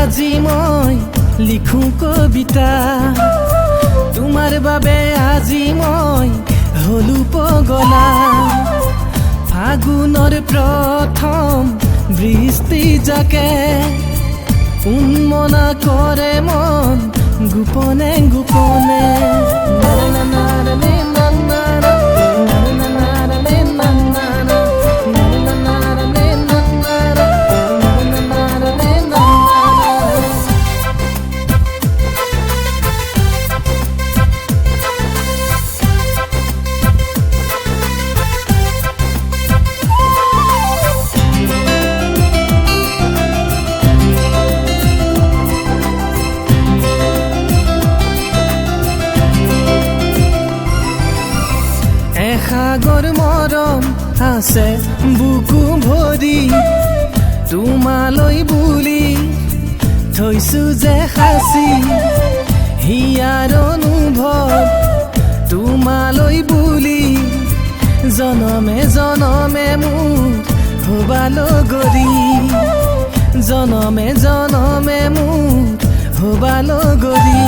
আজি মই লিখো কবিতা তোমাৰ বাবে আজি মই হলু পগলা ফাগুনৰ প্ৰথম বৃষ্টি জাকে উন্মনা কৰে মন গোপনে গোপনে সাগৰ মৰম আছে বুকু ভৰি তোমালৈ বুলি থৈছো যে সাঁচি হিয়াৰ অনুভৱ তোমালৈ বুলি জনমে জনমে মোৰ হবালো গৰি জনমে জনমে মোৰ হবালো গৰি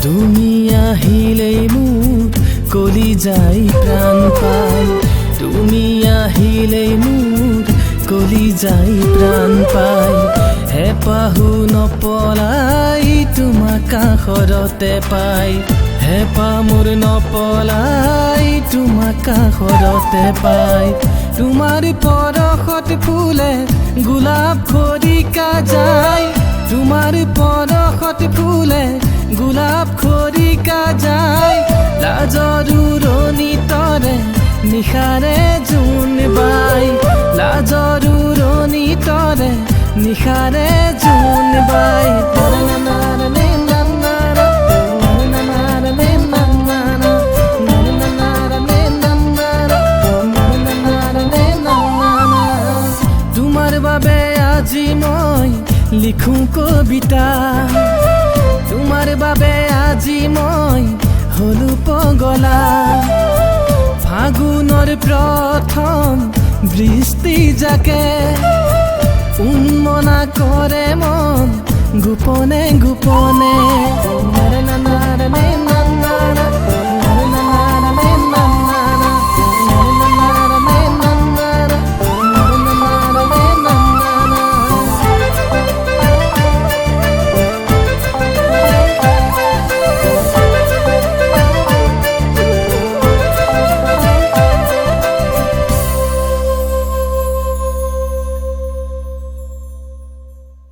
তুমি আহিলেই মোৰ কলি যাই প্ৰাণ পাই তুমি আহিলেই মোৰ কলি যাই প্ৰাণ পাই হেপাহু নপলাই তোমাক কাষৰতে পাই হেপা মোৰ নপলাই তোমাক কাষৰতে পাই তোমাৰ পৰশত ফুলে গোলাপ খৰিকা যায় তোমাৰ পৰশত ফুলে গোলাপ খৰিকা যায় লাজৰ উৰণি তৰে নিশাৰে জোন বাই লাজৰ উৰণি তৰে নিশাৰে জোন বাই তোমাৰ বাবে আজি মই লিখো কবিতা তোমাৰ বাবে আজি মই হলু পগলা ফাগুনৰ প্ৰথম বৃষ্টি জাকে উন্মনা কৰে মন গোপনে গোপনে